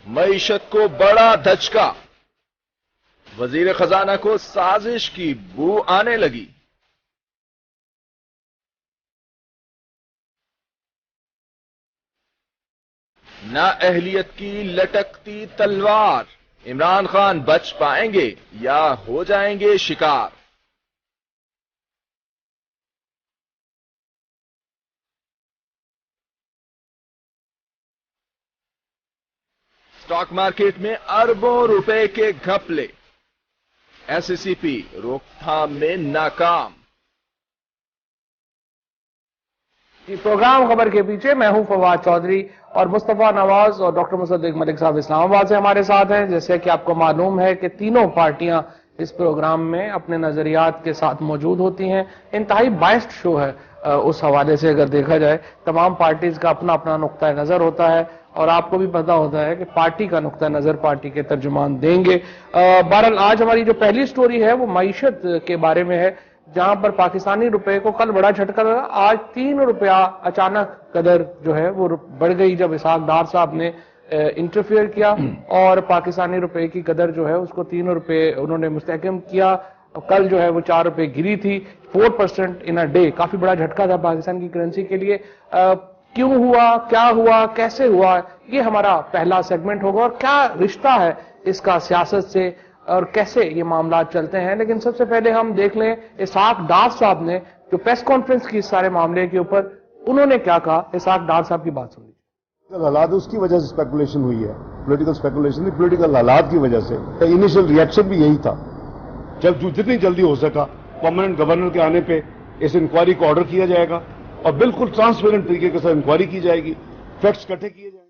معیشت کو بڑا دھچکا، وزیر خزانہ کو سازش کی بو آنے لگی۔ نااہلیت کی لٹکتی تلوار، عمران خان بچ پائیں گے یا ہو جائیں گے شکار؟ اسٹاک مارکیٹ میں اربوں روپے کے گھپلے، ایس سی پی روک تھام میں ناکام۔ پروگرام خبر کے پیچھے میں ہوں فواد چودھری اور مصطفیٰ نواز اور ڈاکٹر مصدق ملک صاحب اسلام آباد سے ہمارے ساتھ ہیں۔ جیسے کہ آپ کو معلوم ہے کہ تینوں پارٹیاں اس پروگرام میں اپنے نظریات کے ساتھ موجود ہوتی ہیں۔ انتہائی بائسڈ شو ہے اس حوالے سے اگر دیکھا جائے، تمام پارٹیز کا اپنا اپنا نقطہ نظر ہوتا ہے اور آپ کو بھی پتا ہوتا ہے کہ پارٹی کا نقطہ نظر پارٹی کے ترجمان دیں گے۔ بہرحال آج ہماری جو پہلی سٹوری ہے وہ معیشت کے بارے میں ہے، جہاں پر پاکستانی روپے کو کل بڑا جھٹکا لگا۔ آج 3 روپیہ اچانک قدر جو ہے وہ بڑھ گئی جب اسحاق ڈار صاحب نے انٹرفیئر کیا اور پاکستانی روپے کی قدر جو ہے اس کو 3 روپے انہوں نے مستحکم کیا۔ کل جو ہے وہ 4 روپے گری تھی، 4% ان اے ڈے، کافی بڑا جھٹکا تھا پاکستان کی کرنسی کے لیے۔ کیوں ہوا، کیا ہوا، کیسے ہوا، یہ ہمارا پہلا سیگمنٹ ہوگا، اور کیا رشتہ ہے اس کا سیاست سے اور کیسے یہ معاملات چلتے ہیں۔ لیکن سب سے پہلے ہم دیکھ لیں اسحاق ڈار صاحب نے جو پریس کانفرنس کی اس سارے معاملے کے اوپر، انہوں نے کیا کہا۔ اسحاق ڈار صاحب کی بات سن لیجیے۔ حالات اس کی وجہ سے اسپیکولیشن ہوئی ہے، پولیٹیکل اسپیکولیشن نہیں، پولیٹیکل حالات کی وجہ سے۔ انیشل ریئیکشن بھی یہی تھا، جتنی جلدی ہو سکا پرماننٹ گورنر کے آنے پہ اس انکوائری کو آرڈر کیا جائے گا اور بالکل ٹرانسپیرنٹ طریقے کے ساتھ انکوائری کی جائے گی، فیکٹس اکٹھے کیے جائیں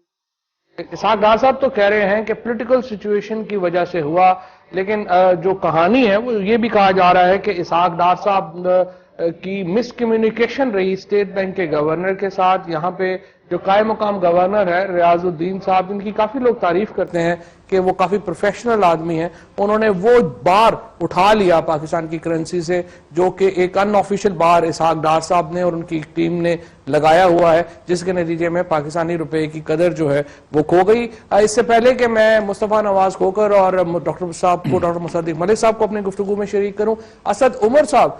گے۔ اسحاق ڈار صاحب تو کہہ رہے ہیں کہ پولیٹیکل سچویشن کی وجہ سے ہوا، لیکن جو کہانی ہے وہ یہ بھی کہا جا رہا ہے کہ اسحاق ڈار صاحب کی مس کمیونیکیشن رہی اسٹیٹ بینک کے گورنر کے ساتھ۔ یہاں پہ جو قائم مقام گورنر ہے ریاض الدین صاحب، ان کی کافی لوگ تعریف کرتے ہیں کہ وہ کافی پروفیشنل آدمی ہیں۔ انہوں نے وہ بار اٹھا لیا پاکستان کی کرنسی سے جو کہ ایک ان آفیشیل بار اسحاق ڈار صاحب نے اور ان کی ٹیم نے لگایا ہوا ہے، جس کے نتیجے میں پاکستانی روپے کی قدر جو ہے وہ کھو گئی۔ اس سے پہلے کہ میں مصطفیٰ نواز کھوکر اور ڈاکٹر صاحب کو، ڈاکٹر مصدق ملک صاحب کو اپنے گفتگو میں شریک کروں، اسد عمر صاحب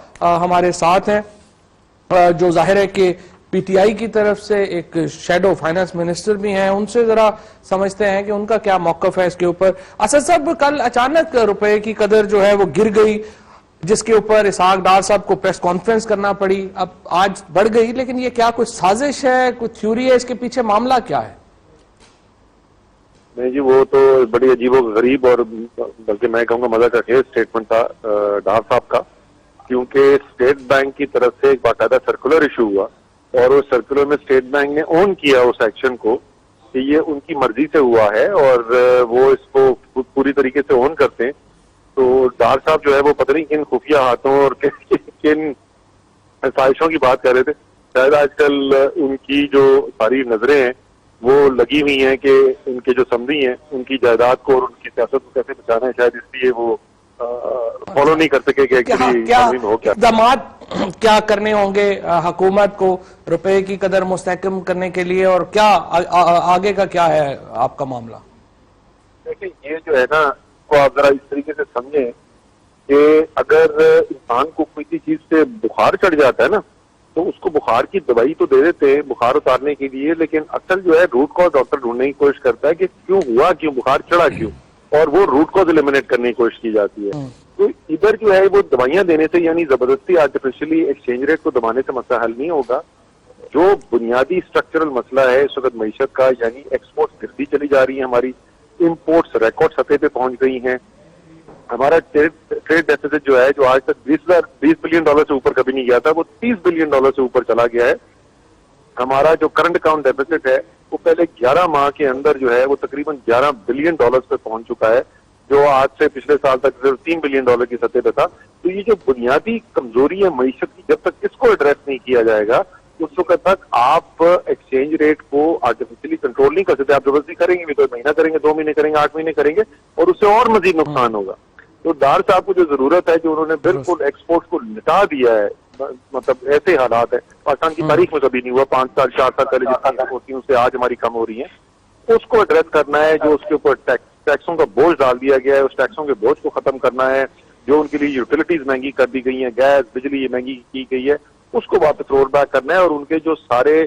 ہمارے ساتھ ہیں، جو ظاہر ہے کہ پی ٹی آئی کی طرف سے ایک شیڈو فائنانس منسٹر بھی ہیں۔ ان سے ذرا سمجھتے ہیں کہ ان کا کیا موقف ہے اس کے اوپر۔ اسد صاحب، کل اچانک روپے کی قدر جو ہے وہ گر گئی، جس کے اوپر اسحاق ڈار صاحب کو پریس کانفرنس کرنا پڑی، اب آج بڑھ گئی، لیکن یہ کیا کوئی سازش ہے، کوئی تھیوری ہے، اس کے پیچھے معاملہ کیا ہے؟ نہیں جی، وہ تو بڑی عجیب و غریب اور بلکہ میں کہوں گا مزہ کا خیز اسٹیٹمنٹ تھا ڈار صاحب کا، کیونکہ اسٹیٹ بینک کی طرف سے ایک باقاعدہ سرکولر ایشو ہوا اور اس سرکولر میں اسٹیٹ بینک نے اون کیا اس ایکشن کو کہ یہ ان کی مرضی سے ہوا ہے اور وہ اس کو پوری طریقے سے اون کرتے ہیں۔ تو ڈار صاحب جو ہے وہ پتہ نہیں کن خفیہ ہاتھوں اور کن سازشوں کی بات کر رہے تھے۔ شاید آج کل ان کی جو ساری نظریں ہیں وہ لگی ہوئی ہیں کہ ان کے جو سمدھی ہیں ان کی جائیداد کو اور ان کی سیاست کو کیسے بچانا ہے، شاید اس لیے وہ فالو نہیں کر سکے کہ اقدامات کیا کرنے ہوں گے حکومت کو روپے کی قدر مستحکم کرنے کے لیے، اور کیا آگے کا کیا ہے آپ کا معاملہ؟ دیکھیں، یہ جو ہے نا کو آپ ذرا اس طریقے سے سمجھیں کہ اگر انسان کو کوئی چیز سے بخار چڑھ جاتا ہے نا تو اس کو بخار کی دوائی تو دے دیتے ہیں بخار اتارنے کے لیے، لیکن اصل جو ہے روٹ کاز ڈاکٹر ڈھونڈنے کی کوشش کرتا ہے کہ کیوں ہوا، کیوں بخار چڑھا، کیوں، اور وہ روٹ کاز ایلیمنیٹ کرنے کی کوشش کی جاتی ہے۔ تو ادھر جو ہے وہ دوائیاں دینے سے، یعنی زبردستی آرٹیفیشلی ایکسچینج ریٹ کو دبانے سے مسئلہ حل نہیں ہوگا۔ جو بنیادی اسٹرکچرل مسئلہ ہے اس وقت معیشت کا، یعنی ایکسپورٹس گرتی چلی جا رہی ہیں، ہماری امپورٹس ریکارڈ سطح پہ پہنچ گئی ہیں، ہمارا ٹریڈ ڈیفیسٹ جو ہے جو آج تک $20 بلین سے اوپر کبھی نہیں گیا تھا، وہ $30 بلین سے اوپر چلا گیا ہے۔ ہمارا جو کرنٹ اکاؤنٹ ڈیفیسٹ ہے وہ پہلے 11 ماہ کے اندر جو ہے وہ تقریباً $11 بلین پہ پہنچ چکا ہے، جو آج سے پچھلے سال تک صرف $3 بلین کی سطح پہ تھا۔ تو یہ جو بنیادی کمزوری ہے معیشت کی، جب تک اس کو ایڈریس نہیں کیا جائے گا اس وقت تک آپ ایکسچینج ریٹ کو آرٹیفیشلی کنٹرول نہیں کر سکتے۔ آپ زبردستی کریں گے بھی تو مہینہ کریں گے، 2 مہینے کریں گے، 8 مہینے کریں گے، اور اس سے اور مزید نقصان ہوگا۔ تو ڈار صاحب کو جو ضرورت ہے، جو انہوں نے بالکل ایکسپورٹ کو لٹا دیا ہے، مطلب ایسے حالات ہیں پاکستان کی تاریخ میں کبھی نہیں ہوا، 5 سال 4 سال پہلے جتنی ہوتی ہیں اس سے آج ہماری کم ہو رہی ہیں۔ اس کو ایڈریس کرنا ہے. جو اس کے اوپر ٹیکسوں کا بوجھ ڈال دیا گیا ہے, اس ٹیکسوں کے بوجھ کو ختم کرنا ہے. جو ان کے لیے یوٹیلیٹیز مہنگی کر دی گئی ہیں, گیس بجلی مہنگی کی گئی ہے, اس کو واپس رول بیک کرنا ہے. اور ان کے جو سارے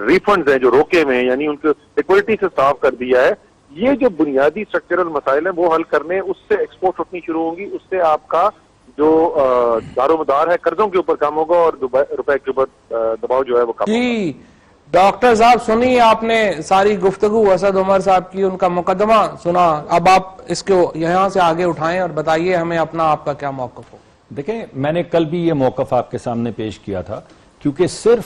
ریفنڈز ہیں جو روکے ہوئے ہیں, یعنی ان کو ایکوٹی سے صاف کر دیا ہے. یہ جو بنیادی اسٹرکچرل مسائل ہیں وہ حل کرنے, اس سے ایکسپورٹ اٹھنی شروع ہوں گی. اس سے آپ کا جو دار و مدار ہے قرضوں کے اوپر کم ہوگا اور روپے کے اوپر دباؤ جو ہے وہ کم ہوگا. جی ڈاکٹر صاحب سنی آپ نے ساری گفتگو اسد عمر صاحب کی, ان کا مقدمہ سنا. اب آپ اس کو یہاں سے آگے اٹھائیں اور بتائیے ہمیں اپنا آپ کا کیا موقف ہو. دیکھیں میں نے کل بھی یہ موقف آپ کے سامنے پیش کیا تھا, کیونکہ صرف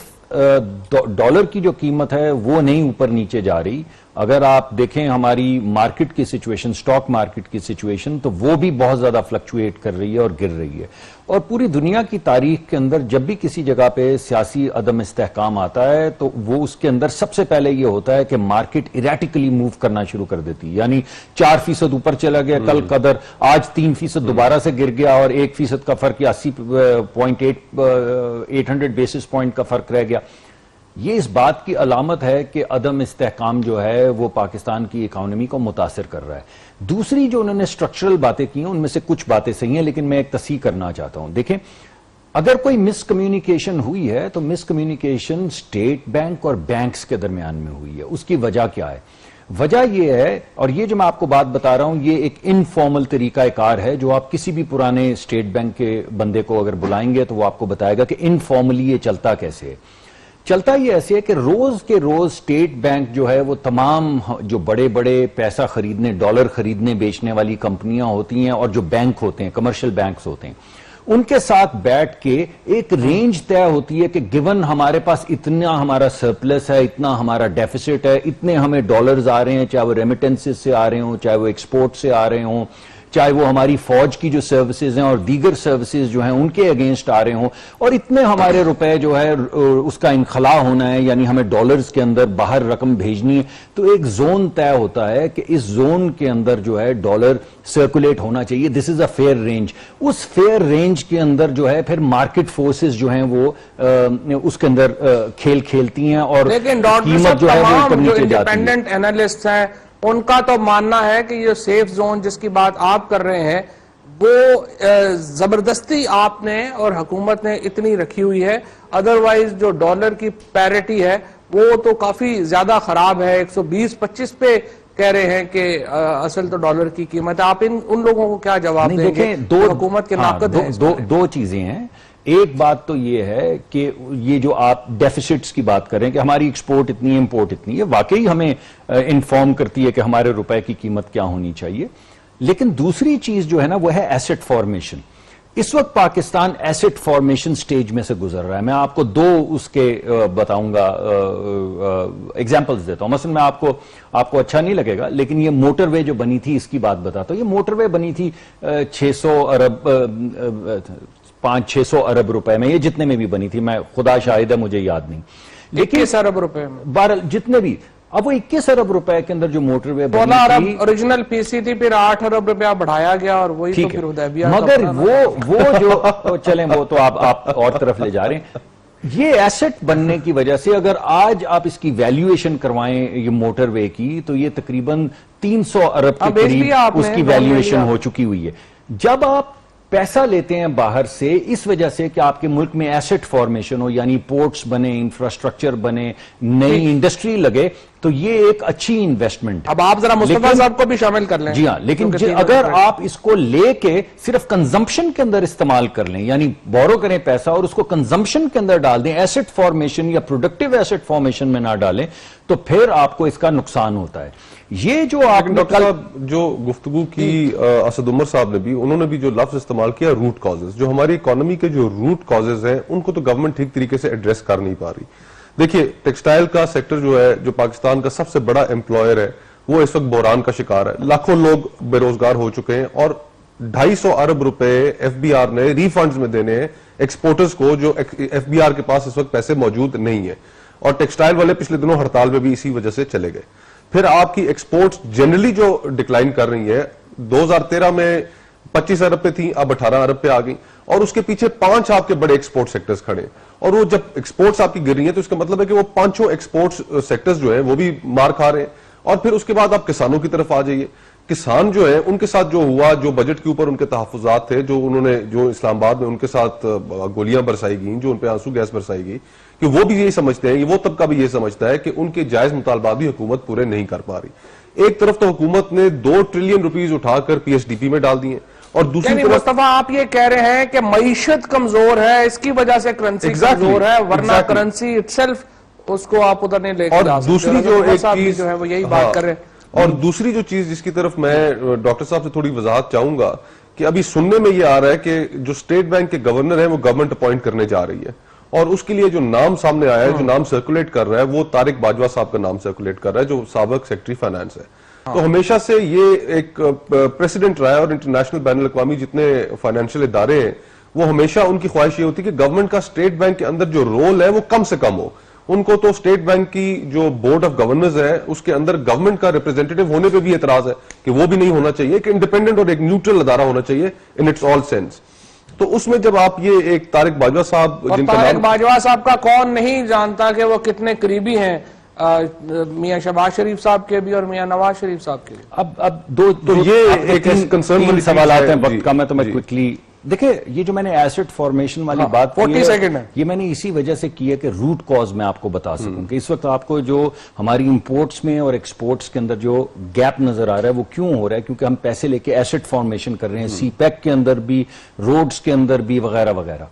ڈالر کی جو قیمت ہے وہ نہیں اوپر نیچے جا رہی. اگر آپ دیکھیں ہماری مارکیٹ کی سچویشن, سٹاک مارکیٹ کی سچویشن, تو وہ بھی بہت زیادہ فلکچویٹ کر رہی ہے اور گر رہی ہے. اور پوری دنیا کی تاریخ کے اندر جب بھی کسی جگہ پہ سیاسی عدم استحکام آتا ہے تو وہ اس کے اندر سب سے پہلے یہ ہوتا ہے کہ مارکیٹ ایریٹیکلی موو کرنا شروع کر دیتی ہے. یعنی 4% اوپر چلا گیا کل قدر, آج 3% دوبارہ سے گر گیا اور 1% کا فرق یا 80.800 بیسس پوائنٹ کا فرق رہ گیا. یہ اس بات کی علامت ہے کہ عدم استحکام جو ہے وہ پاکستان کی اکانومی کو متاثر کر رہا ہے. دوسری جو انہوں نے سٹرکچرل باتیں کی ہیں ان میں سے کچھ باتیں صحیح ہیں, لیکن میں ایک تصحیح کرنا چاہتا ہوں. دیکھیں اگر کوئی مس کمیونیکیشن ہوئی ہے تو مس کمیونیکیشن اسٹیٹ بینک اور بینکس کے درمیان میں ہوئی ہے. اس کی وجہ کیا ہے؟ وجہ یہ ہے, اور یہ جو میں آپ کو بات بتا رہا ہوں یہ ایک انفارمل طریقہ کار ہے جو آپ کسی بھی پرانے اسٹیٹ بینک کے بندے کو اگر بلائیں گے تو وہ آپ کو بتائے گا کہ انفارملی یہ چلتا کیسے ہے. چلتا یہ ایسے ہے کہ روز کے روز اسٹیٹ بینک جو ہے وہ تمام جو بڑے بڑے پیسہ خریدنے, ڈالر خریدنے بیچنے والی کمپنیاں ہوتی ہیں اور جو بینک ہوتے ہیں, کمرشل بینکس ہوتے ہیں, ان کے ساتھ بیٹھ کے ایک رینج طے ہوتی ہے کہ گیون ہمارے پاس اتنا ہمارا سرپلس ہے, اتنا ہمارا ڈیفیسٹ ہے, اتنے ہمیں ڈالرز آ رہے ہیں, چاہے وہ ریمیٹنسز سے آ رہے ہوں, چاہے وہ ایکسپورٹ سے آ رہے ہوں, چاہے وہ ہماری فوج کی جو سروسز ہیں اور دیگر سروسز جو ہیں ان کے اگینسٹ آ رہے ہوں, اور اتنے ہمارے روپے جو ہے اس کا انخلا ہونا ہے, یعنی ہمیں ڈالرز کے اندر باہر رقم بھیجنی ہے. تو ایک زون طے ہوتا ہے کہ اس زون کے اندر جو ہے ڈالر سرکولیٹ ہونا چاہیے. دس از اے فیئر رینج. اس فیئر رینج کے اندر جو ہے پھر مارکیٹ فورسز جو ہیں وہ اس کے اندر کھیل کھیلتی ہیں اور قیمت جو ہے وہ اوپر نیچے جاتی ہے. انڈیپینڈنٹ اینالسٹ ہیں ان کا تو ماننا ہے کہ یہ سیف زون جس کی بات آپ کر رہے ہیں وہ زبردستی آپ نے اور حکومت نے اتنی رکھی ہوئی ہے, ادروائز جو ڈالر کی پیرٹی ہے وہ تو کافی زیادہ خراب ہے. 120-25 پہ کہہ رہے ہیں کہ اصل تو ڈالر کی قیمت ہے. آپ ان لوگوں کو کیا جواب دیں گے؟ حکومت کے ناقد ہیں. دو چیزیں ہیں. ایک بات تو یہ ہے کہ یہ جو آپ ڈیفیسٹس کی بات کریں کہ ہماری ایکسپورٹ اتنی ہے, امپورٹ اتنی ہے, واقعی ہمیں انفارم کرتی ہے کہ ہمارے روپے کی قیمت کیا ہونی چاہیے. لیکن دوسری چیز جو ہے نا وہ ہے ایسٹ فارمیشن. اس وقت پاکستان ایسٹ فارمیشن سٹیج میں سے گزر رہا ہے. میں آپ کو دو اس کے بتاؤں گا, ایگزامپلز دیتا ہوں. مثلا میں آپ کو اچھا نہیں لگے گا لیکن یہ موٹر وے جو بنی تھی اس کی بات بتاتا ہوں. یہ موٹر وے بنی تھی 500-600 ارب روپے میں, یہ جتنے میں بھی بنی تھی, میں خدا شاہد ہے مجھے یاد نہیں, لیکن 21 ارب روپے میں بہرحال جتنے بھی. اب وہ 21 ارب روپے کے اندر جو موٹر وے 16 ارب اوریجنل پی سی تھی, پھر 8 ارب روپیہ بڑھایا گیا اور وہی تو پھر حدیبیہ. مگر وہ جو چلیں وہ تو آپ اور طرف لے جا رہے ہیں. یہ ایسٹ بننے کی وجہ سے اگر آج آپ اس کی ویلیویشن کروائیں یہ موٹر وے کی تو یہ تقریباً 300 ارب کے قریب اس کی ویلیویشن ہو چکی ہوئی ہے. جب آپ پیسہ لیتے ہیں باہر سے اس وجہ سے کہ آپ کے ملک میں ایسٹ فارمیشن ہو, یعنی پورٹس بنے, انفراسٹرکچر بنے, نئی انڈسٹری لگے, تو یہ ایک اچھی انویسٹمنٹ. اب آپ ذرا مصطفیٰ صاحب کو بھی شامل کر لیں. جی ہاں, لیکن اگر آپ اس کو لے کے صرف کنزمپشن کے اندر استعمال کر لیں, یعنی بورو کریں پیسہ اور اس کو کنزمپشن کے اندر ڈال دیں, ایسٹ فارمیشن یا پروڈکٹیو ایسٹ فارمیشن میں نہ ڈالیں, تو پھر آپ کو اس کا نقصان ہوتا ہے. یہ جو آپ ڈاکٹر صاحب جو گفتگو کی اسد عمر صاحب نے بھی, انہوں نے بھی جو لفظ استعمال کیا روٹ کازز, جو ہماری اکانومی کے جو روٹ کازز ہیں ان کو تو گورنمنٹ ٹھیک طریقے سے ایڈریس کر نہیں پا رہی. دیکھیے ٹیکسٹائل کا سیکٹر جو ہے, جو پاکستان کا سب سے بڑا امپلائر ہے, وہ اس وقت بحران کا شکار ہے. لاکھوں لوگ بے روزگار ہو چکے ہیں اور 250 ارب روپے ایف بی آر نے ری فنڈز میں دینے ہیں ایکسپورٹرز کو, جو ایف بی آر کے پاس اس وقت پیسے موجود نہیں ہیں. اور ٹیکسٹائل والے پچھلے دنوں ہڑتال میں بھی اسی وجہ سے چلے گئے. پھر آپ کی ایکسپورٹس جنرلی جو ڈکلائن کر رہی ہے, 2013 میں 25 ارب پہ تھی, اب 18 ارب پہ آ گئی, اور اس کے پیچھے 5 آپ کے بڑے ایکسپورٹ سیکٹرز کھڑے. اور وہ جب ایکسپورٹس آپ کی گر رہی ہیں تو اس کا مطلب ہے کہ وہ پانچوں ایکسپورٹس سیکٹرز جو ہیں وہ بھی مار کھا رہے ہیں. اور پھر اس کے بعد آپ کسانوں کی طرف آ جائیے. کسان جو ہیں ان کے ساتھ جو ہوا, جو بجٹ کے اوپر ان کے تحفظات تھے, جو انہوں نے جو اسلام آباد میں ان کے ساتھ گولیاں برسائی گئیں, جو ان پہ آنسو گیس برسائی گئی, کہ وہ بھی یہی سمجھتے ہیں, وہ طبقہ بھی یہ سمجھتا ہے کہ ان کے جائز مطالبات بھی حکومت پورے نہیں کر پا رہی. ایک طرف تو حکومت نے 2 ٹریلین روپیز اٹھا کر پی ایس ڈی پی میں ڈال دی ہیں, اور دوسری طرف مصطفیٰ آپ یہ کہہ رہے ہیں کہ معیشت کمزور ہے, اس کی وجہ سے کرنسی کمزور ہے, ورنہ کرنسی اٹسیلف اس کو آپ ادھر نہیں لے کے جا سکتے. دوسری جو ایک چیز جو ہے وہ یہی بات کر رہے ہیں. اور دوسری جو چیز جس کی طرف میں ڈاکٹر صاحب سے تھوڑی وضاحت چاہوں گا کہ ابھی سننے میں یہ آ رہا ہے کہ جو اسٹیٹ بینک کے گورنر ہیں وہ گورنمنٹ اپوائنٹ کرنے جا رہی ہے, اور اس کے لیے جو نام سامنے آیا ہے, جو نام سرکولیٹ کر رہا ہے, وہ طارق باجوہ صاحب کا نام سرکولیٹ کر رہا ہے, جو سابق سیکرٹری فائنانس ہے. تو ہمیشہ سے یہ ایک پریسیڈنٹ رہا ہے, اور انٹرنیشنل بین الاقوامی جتنے فائنینشیل ادارے ہیں وہ ہمیشہ ان کی خواہش یہ ہوتی ہے کہ گورنمنٹ کا اسٹیٹ بینک کے اندر جو رول ہے وہ کم سے کم ہو. ان کو تو اسٹیٹ بینک کی جو بورڈ آف گورنرز ہے اس کے اندر گورنمنٹ کا ریپرزینٹیٹو ہونے پہ بھی اعتراض ہے کہ وہ بھی نہیں ہونا چاہیے, کہ انڈیپینڈنٹ اور ایک نیوٹرل ادارہ ہونا چاہیے ان اٹس آل سینس. تو اس میں جب آپ یہ ایک طارق باجوہ صاحب, جن کا طارق باجوہ صاحب کا کون نہیں جانتا کہ وہ کتنے قریبی ہیں میاں شہباز شریف صاحب کے بھی اور میاں نواز شریف صاحب کے بھی. اب دو تو یہ ایک کنسرن والی سوالات ہیں, وقت کا میں تو میں کوئکلی دیکھیں, یہ جو میں نے ایسٹ فارمیشن والی بات کی ہے یہ میں نے اسی وجہ سے کی ہے کہ روٹ کاز میں آپ کو بتا سکوں کہ اس وقت آپ کو جو ہماری امپورٹس میں اور ایکسپورٹس کے اندر جو گیپ نظر آ رہا ہے وہ کیوں ہو رہا ہے, کیونکہ ہم پیسے لے کے ایسٹ فارمیشن کر رہے ہیں, سی پیک کے اندر بھی, روڈز کے اندر بھی, وغیرہ وغیرہ.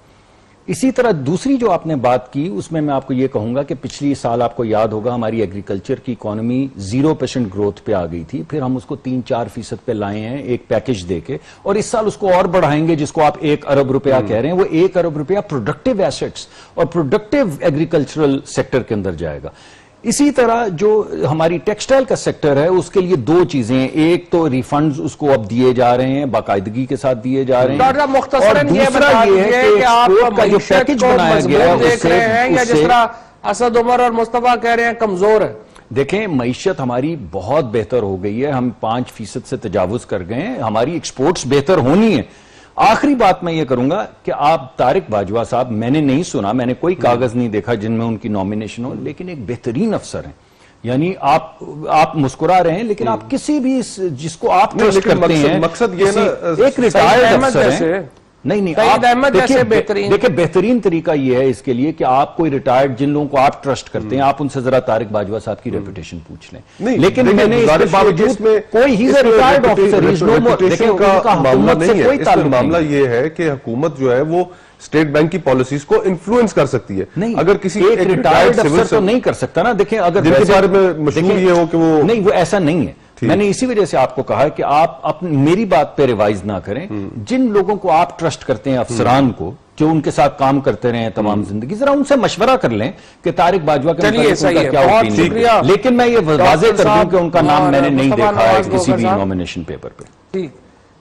اسی طرح دوسری جو آپ نے بات کی اس میں آپ کو یہ کہوں گا کہ پچھلی سال آپ کو یاد ہوگا ہماری ایگریکلچر کی اکانومی 0% گروتھ پہ آ گئی تھی, پھر ہم اس کو 3-4% پہ لائے ہیں ایک پیکج دے کے, اور اس سال اس کو اور بڑھائیں گے جس کو آپ 1 ارب روپیہ کہہ رہے ہیں. وہ 1 ارب روپیہ پروڈکٹیو ایسٹس اور پروڈکٹیو ایگریکلچرل سیکٹر کے اندر جائے گا. اسی طرح جو ہماری ٹیکسٹائل کا سیکٹر ہے اس کے لیے 2 چیزیں ہیں, ایک تو ریفنڈز اس کو اب دیے جا رہے ہیں, باقاعدگی کے ساتھ دیے جا رہے ہیں, اور دوسرا یہ ہے کہ ایکسپورٹ کا جو پیکج بنایا گیا ہے اس سے یا جس طرح اسد عمر اور مصطفیٰ کہہ رہے ہیں کمزور ہے. دیکھیں معیشت ہماری بہت بہتر ہو گئی ہے, ہم 5% سے تجاوز کر گئے ہیں, ہماری ایکسپورٹس بہتر ہونی ہے. آخری بات میں یہ کروں گا کہ آپ طارق باجوہ صاحب, میں نے نہیں سنا, میں نے کوئی کاغذ نہیں دیکھا جن میں ان کی نامینیشن ہو, لیکن ایک بہترین افسر ہیں. یعنی آپ مسکرا رہے ہیں لیکن آپ کسی بھی جس کو آپ ٹرسٹ کرتے ہیں, مقصد یہ نا ایک ریٹائرڈ افسر ہیں, نہیں دیکھیں بہترین طریقہ یہ ہے اس کے لیے کہ آپ کوئی ریٹائرڈ جن لوگوں کو آپ ٹرسٹ کرتے ہیں آپ ان سے ذرا طارق باجوہ صاحب کی ریپوٹیشن پوچھ لیں. لیکن میں نے اس کے باوجود کوئی ہی ریٹائرڈ آفیسر کا معاملہ نہیں ہے, اس میں معاملہ یہ ہے کہ حکومت جو ہے وہ اسٹیٹ بینک کی پالیسیز کو انفلوئنس کر سکتی ہے. نہیں, اگر کسی ایک ریٹائرڈ افسر تو نہیں کر سکتا نا. دیکھیں اگر جن کے بارے میں مشہور یہ ہو کہ وہ نہیں, وہ ایسا نہیں ہے. میں نے اسی وجہ سے آپ کو کہا کہ آپ میری بات پہ ریوائز نہ کریں. جن لوگوں کو آپ ٹرسٹ کرتے ہیں, افسران کو جو ان کے ساتھ کام کرتے رہے ہیں تمام زندگی, ذرا ان سے مشورہ کر لیں کہ طارق باجوہ کے کیا اوپینین ہے. لیکن میں یہ واضح کر دوں کہ ان کا نام میں نے نہیں دیکھا ہے کسی بھی نامینیشن پیپر پہ.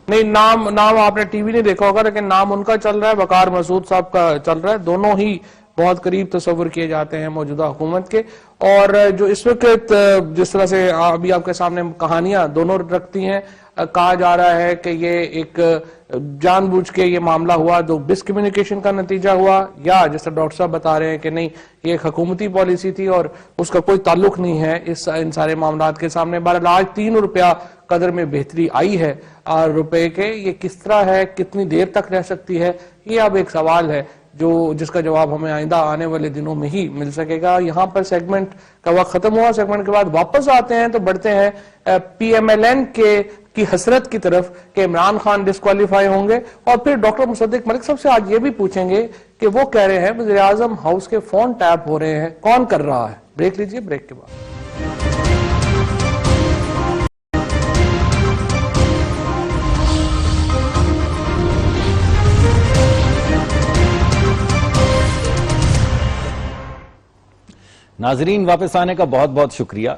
نہیں, نام آپ نے ٹی وی نہیں دیکھا ہوگا لیکن نام ان کا چل رہا ہے, وقار مسعود صاحب کا چل رہا ہے. دونوں ہی بہت قریب تصور کیے جاتے ہیں موجودہ حکومت کے. اور جو اس وقت جس طرح سے ابھی آپ کے سامنے کہانیاں دونوں رکھتی ہیں, کہا جا رہا ہے کہ یہ ایک جان بوجھ کے یہ معاملہ ہوا, جو ڈس کمیونیکیشن کا نتیجہ ہوا, یا جس طرح ڈاکٹر صاحب بتا رہے ہیں کہ نہیں یہ ایک حکومتی پالیسی تھی اور اس کا کوئی تعلق نہیں ہے ان سارے معاملات کے سامنے. بہرحال آج 3 روپیہ قدر میں بہتری آئی ہے روپے کے. یہ کس طرح ہے, کتنی دیر تک رہ سکتی ہے, یہ اب ایک سوال ہے جس کا جواب ہمیں آئندہ آنے والے دنوں میں ہی مل سکے گا. یہاں پر سیگمنٹ کا وقت ختم ہوا, سیگمنٹ کے بعد واپس آتے ہیں تو بڑھتے ہیں پی ایم ایل این کی حسرت کی طرف کہ عمران خان ڈسکوالیفائی ہوں گے, اور پھر ڈاکٹر مصدق ملک صاحب سے آج یہ بھی پوچھیں گے کہ وہ کہہ رہے ہیں وزیر اعظم ہاؤس کے فون ٹیپ ہو رہے ہیں, کون کر رہا ہے. بریک لیجئے, بریک کے بعد. ناظرین واپس آنے کا بہت بہت شکریہ.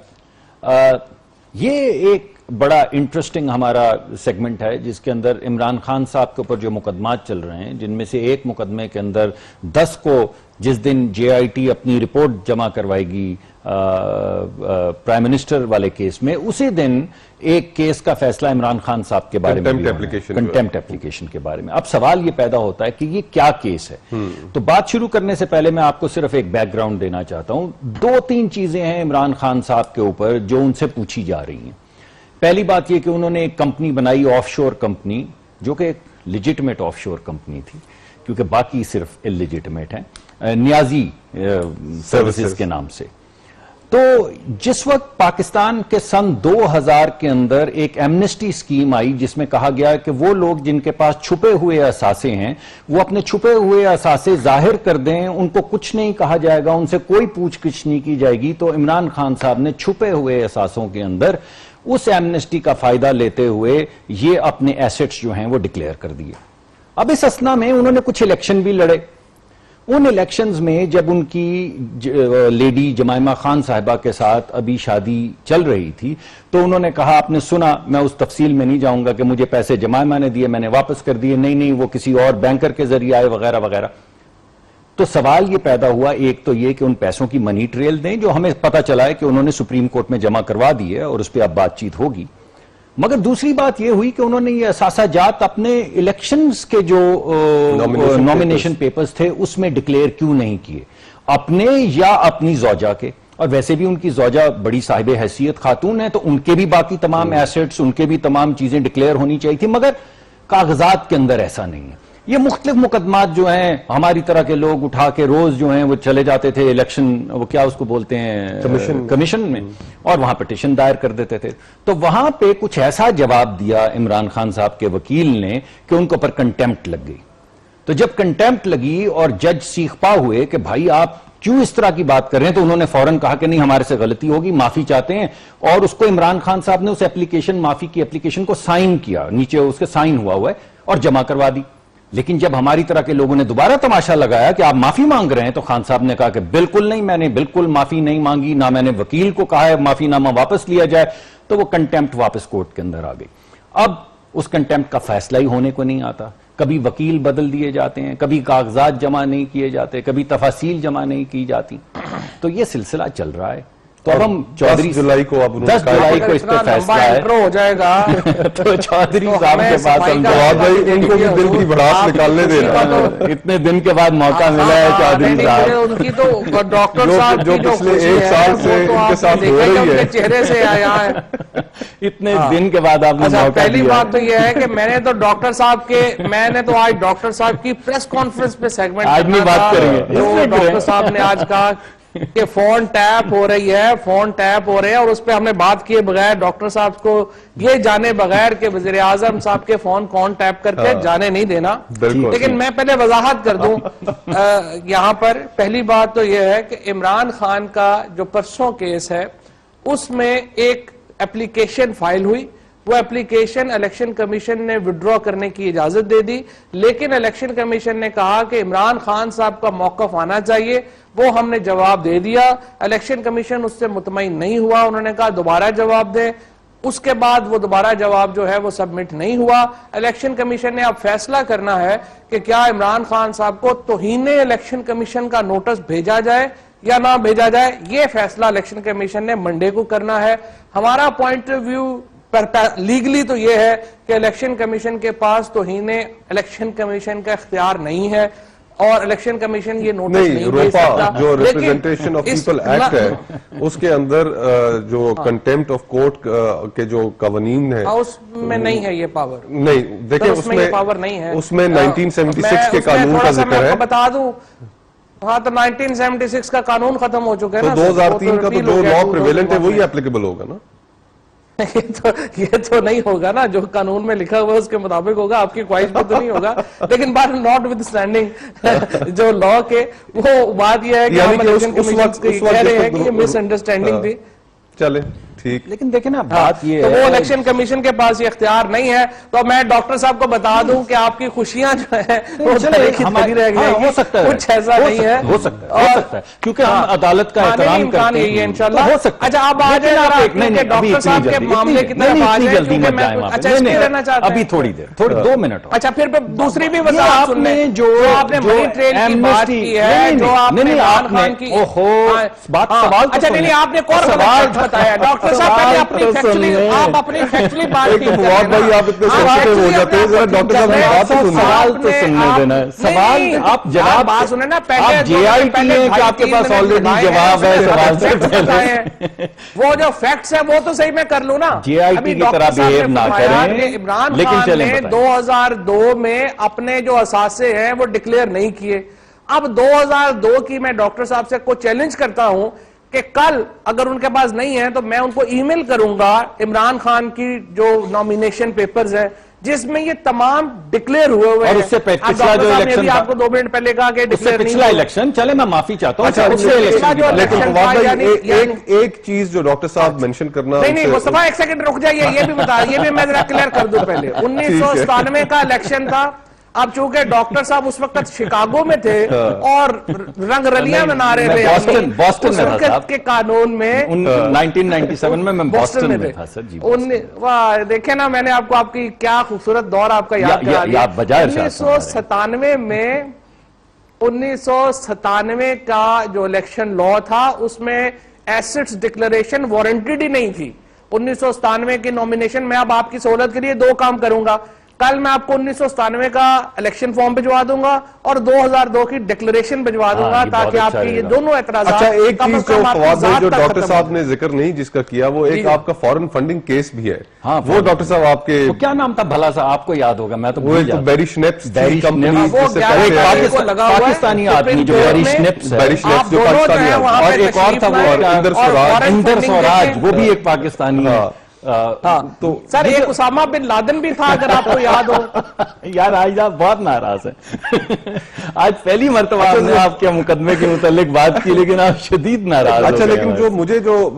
یہ ایک بڑا انٹرسٹنگ ہمارا سیگمنٹ ہے جس کے اندر عمران خان صاحب کے اوپر جو مقدمات چل رہے ہیں، جن میں سے ایک مقدمے کے اندر 10 کو جس دن جے آئی ٹی اپنی رپورٹ جمع کروائے گی پرائم منسٹر والے کیس میں، اسی دن ایک کیس کا فیصلہ عمران خان صاحب کے بارے میں کنٹیمپٹ اپلیکیشن کے بارے میں۔ اب سوال یہ پیدا ہوتا ہے کہ یہ کیا کیس ہے؟ تو بات شروع کرنے سے پہلے میں آپ کو صرف ایک بیک گراؤنڈ دینا چاہتا ہوں۔ 2-3 چیزیں ہیں عمران خان صاحب کے اوپر جو ان سے پوچھی جا رہی ہیں۔ پہلی بات یہ کہ انہوں نے ایک کمپنی بنائی، آف شور کمپنی، جو کہ ایک لیجٹمیٹ آف شور کمپنی تھی، کیونکہ باقی صرف اللیجٹمیٹ ہیں، نیازی سروسز کے نام سے۔ تو جس وقت پاکستان کے سن 2000 کے اندر ایک ایمنسٹی اسکیم آئی جس میں کہا گیا کہ وہ لوگ جن کے پاس چھپے ہوئے اثاثے ہیں وہ اپنے چھپے ہوئے اثاثے ظاہر کر دیں، ان کو کچھ نہیں کہا جائے گا، ان سے کوئی پوچھ گچھ نہیں کی جائے گی، تو عمران خان صاحب نے چھپے ہوئے اثاثوں کے اندر اس ایمنسٹی کا فائدہ لیتے ہوئے یہ اپنے ایسٹس جو ہیں وہ ڈکلیئر کر دیے۔ اب اس اثنا میں انہوں نے کچھ الیکشن بھی لڑے۔ ان الیکشنز میں جب ان کی لیڈی جمائمہ خان صاحبہ کے ساتھ ابھی شادی چل رہی تھی تو انہوں نے کہا، آپ نے سنا، میں اس تفصیل میں نہیں جاؤں گا، کہ مجھے پیسے جمائمہ نے دیے، میں نے واپس کر دیے، نہیں وہ کسی اور بینکر کے ذریعے آئے وغیرہ وغیرہ۔ تو سوال یہ پیدا ہوا، ایک تو یہ کہ ان پیسوں کی منی ٹریل دیں، جو ہمیں پتہ چلا ہے کہ انہوں نے سپریم کورٹ میں جمع کروا دی ہے اور اس پہ اب بات چیت ہوگی، مگر دوسری بات یہ ہوئی کہ انہوں نے یہ اثاثہ جات اپنے الیکشنز کے جو نامینیشن پیپرز تھے اس میں ڈکلیئر کیوں نہیں کیے، اپنے یا اپنی زوجہ کے؟ اور ویسے بھی ان کی زوجہ بڑی صاحب حیثیت خاتون ہے، تو ان کے بھی باقی تمام ایسٹس، ان کے بھی تمام چیزیں ڈکلیئر ہونی چاہیے تھی، مگر کاغذات کے اندر ایسا نہیں ہے۔ یہ مختلف مقدمات جو ہیں ہماری طرح کے لوگ اٹھا کے روز جو ہیں وہ چلے جاتے تھے الیکشن، وہ کیا اس کو بولتے ہیں، کمیشن میں، اور وہاں پٹیشن دائر کر دیتے تھے۔ تو وہاں پہ کچھ ایسا جواب دیا عمران خان صاحب کے وکیل نے کہ ان کے اوپر کنٹیمپٹ لگ گئی۔ تو جب کنٹیمپٹ لگی اور جج سیخ پا ہوئے کہ بھائی آپ کیوں اس طرح کی بات کر رہے ہیں، تو انہوں نے فوراً کہا کہ نہیں ہمارے سے غلطی ہوگی، معافی چاہتے ہیں، اور اس کو عمران خان صاحب نے اس ایپلیکیشن، معافی کی ایپلیکیشن کو سائن کیا، نیچے اس کے سائن ہوا ہے، اور جمع کروا دی۔ لیکن جب ہماری طرح کے لوگوں نے دوبارہ تماشا لگایا کہ آپ معافی مانگ رہے ہیں، تو خان صاحب نے کہا کہ بالکل نہیں، میں نے بالکل معافی نہیں مانگی، نہ میں نے وکیل کو کہا ہے معافی نامہ واپس لیا جائے۔ تو وہ کنٹیمپٹ واپس کورٹ کے اندر آ گئی۔ اب اس کنٹیمپٹ کا فیصلہ ہی ہونے کو نہیں آتا، کبھی وکیل بدل دیے جاتے ہیں، کبھی کاغذات جمع نہیں کیے جاتے، کبھی تفاصیل جمع نہیں کی جاتی، تو یہ سلسلہ چل رہا ہے۔ تو اب ہم 10 جولائی کو اس پہ فیصلہ ہے، ہو جائے گا، تو چودھری صاحب کے پاس ہم ان کو بھی دل کی بڑھاس نکالنے دے رہا ہے، اتنے دن کے بعد موقع ملا ہے چودھری صاحب، ان کی تو ڈاکٹر صاحب جو پچھلے 1 سال سے ان کے ساتھ ہو رہی ہے، چہرے سے آیا ہے، اتنے دن کے بعد آپ نے موقع دیا۔ پہلی بات تو یہ ہے کہ میں نے تو ڈاکٹر صاحب کے، میں نے تو آج ڈاکٹر صاحب کی پریس کانفرنس پہ سیگمنٹ آج نہیں بات کریں گے، ڈاکٹر صاحب نے آج کہا کہ فون ٹیپ ہو رہی ہے، فون ٹیپ ہو رہے ہیں، اور اس پہ ہم نے بات کیے بغیر، ڈاکٹر صاحب کو یہ جانے بغیر کہ وزیر اعظم صاحب کے فون کون ٹیپ کرتے جانے نہیں دینا۔ لیکن میں پہلے وضاحت کر دوں یہاں پر، پہلی بات تو یہ ہے کہ عمران خان کا جو پرسوں کیس ہے اس میں ایک اپلیکیشن فائل ہوئی، وہ اپلیکیشن الیکشن کمیشن نے وڈرا کرنے کی اجازت دے دی، لیکن الیکشن کمیشن نے کہا کہ عمران خان صاحب کا موقف آنا چاہیے، وہ ہم نے جواب دے دیا۔ الیکشن کمیشن اس سے مطمئن نہیں ہوا، انہوں نے کہا دوبارہ جواب دیں، اس کے بعد وہ دوبارہ جواب جو ہے وہ سبمٹ نہیں ہوا۔ الیکشن کمیشن نے اب فیصلہ کرنا ہے کہ کیا عمران خان صاحب کو توہین الیکشن کمیشن کا نوٹس بھیجا جائے یا نہ بھیجا جائے، یہ فیصلہ الیکشن کمیشن نے منڈے کو کرنا ہے۔ ہمارا پوائنٹ آف ویو لیگلی تو یہ ہے کہ الیکشن کمیشن کے پاس توہین الیکشن کمیشن کا اختیار نہیں ہے، اور الیکشن کمیشن یہ نوٹس نہیں بھیج سکتا۔ جو ریپریزنٹیشن آف پیپل ایکٹ ہے اس کے اندر جو کنٹیمپٹ آف کورٹ کے جو قوانین ہیں اس میں نہیں ہے یہ پاور، نہیں دیکھیں اس میں پاور نہیں ہے، اس میں 1976 کے قانون کا ذکر ہے۔ بتا دوں، ہاں تو 1976 کا قانون ختم ہو چکا ہے نا، 2003 کا تو جو لا پریویلنٹ ہے وہی اپلیکیبل ہوگا نا۔ یہ تو نہیں ہوگا نا، جو قانون میں لکھا ہوا اس کے مطابق ہوگا، آپ کی خواہش پہ تو نہیں ہوگا، لیکن بات ناٹ ود اسٹینڈنگ جو لا کے، وہ بات یہ ہے کہ ہم الیکشن کمیشن کہہ رہے ہیں کہ یہ مس انڈرسٹینڈنگ تھی۔ چلے ٹھیک. لیکن دیکھیں نا بات یہ تو ہے وہ الیکشن کمیشن کے پاس یہ اختیار نہیں ہے. تو میں ڈاکٹر صاحب کو بتا دوں کہ آپ کی خوشیاں جو ہیں وہ دھرے کی دھری رہ گئی. ہو سکتا ہے, کچھ ایسا نہیں ہے, ہو سکتا ہے کیونکہ ہم عدالت کا احترام کرتے ہیں. یہی ہے انشاءاللہ. ہو سکتا ہے. اچھا آپ آ جائیں ڈاکٹر صاحب کے معاملے کی طرف آ جائیں. جلدی مت جائیں وہاں پہ, ابھی تھوڑی دیر, تھوڑی 2 منٹ. اچھا پھر دوسری بھی وضاحت سن لیں جو آپ نے منی ٹریل کی بات کی ہے, جو آپ نے عمران خان کی اچھا نہیں آپ نے کون سوال بتایا ڈاکٹر صاحب پہلے اپنی فیکچولی آپ اپنی فیکچولی بات کی. فواد بھائی آپ اتنے سینسٹیو ہو جاتے ہیں, ذرا ڈاکٹر صاحب نے بات تو سنیں. سوال تو سننے دینا, سوال آپ جواب بات سنیں نا. پہلے آپ جے آئی ٹی ہیں کہ آپ کے پاس آلریڈی جواب ہے سوال سے پہلے. وہ جو فیکٹس ہیں وہ تو صحیح میں کر لوں نا. جے آئی ٹی کی طرح بیہیو نہ کریں. عمران خان نے 2002 میں اپنے جو اثاثے ہیں وہ ڈکلیئر نہیں کیے. اب 2002 کی میں ڈاکٹر صاحب سے کو چیلنج کرتا ہوں کہ کل اگر ان کے پاس نہیں ہے تو میں ان کو ای میل کروں گا عمران خان کی جو نامینیشن پیپرز ہیں جس میں یہ تمام ڈکلیئر ہوئے ہوئے ہیں. اور اس سے پچھلا جو الیکشن آپ کو 2 منٹ پہلے کہا کہ ڈکلیئر نہیں, پچھلا الیکشن چلے میں معافی چاہتا ہوں. لیکن فواد بھائی ایک چیز جو ڈاکٹر صاحب مینشن کرنا, نہیں مصطفیٰ ایک سیکنڈ رک جائیے, یہ بھی بتا, یہ بھی میں ذرا کلیئر کر دوں. پہلے 1997 کا الیکشن تھا. اب چونکہ ڈاکٹر صاحب اس وقت شکاگو میں تھے اور رنگ رلیاں منا رہے تھے بوسٹن میں تھا کے قانون میں 1997 میں بوسٹن میں تھا سر. جی دیکھیں نا میں نے آپ کو آپ کی کیا خوبصورت دور آپ کا یاد کرا. 1997 میں 1997 کا جو الیکشن لا تھا اس میں ایسٹس ڈکلریشن وارنٹیڈ ہی نہیں تھی. 1997 کی نومینیشن میں اب آپ کی سہولت کے لیے 2 کام کروں گا. کل میں آپ کو 1997 کا الیکشن فارم بھجوا دوں گا اور 2002 کی ڈکلریشن بھجوا دوں گا تاکہ آپ کی یہ دونوں اعتراضات. اچھا ایک چیز جو فواد بھائی جو ڈاکٹر صاحب نے ذکر نہیں جس کا کیا, وہ ایک آپ کا فورن فنڈنگ کیس بھی ہے. وہ ڈاکٹر صاحب آپ کے کیا نام تھا بھلا سا, آپ کو یاد ہوگا, میں تو وہ بیری شنیپس پاکستانی آدمی جو بیری شنیپس جو پاکستانی, اور ایک اور تھا وہ اندر سوراج, وہ بھی ایک پاکستانی ہے. تو سر ایک اسامہ بن لادن بھی تھا اگر آپ کو یاد ہو. یار آج آپ بہت ناراض ہیں. آج پہلی مرتبہ آپ نے آپ کے مقدمے کے متعلق بات کی لیکن آپ شدید ناراض. اچھا لیکن جو مجھے جو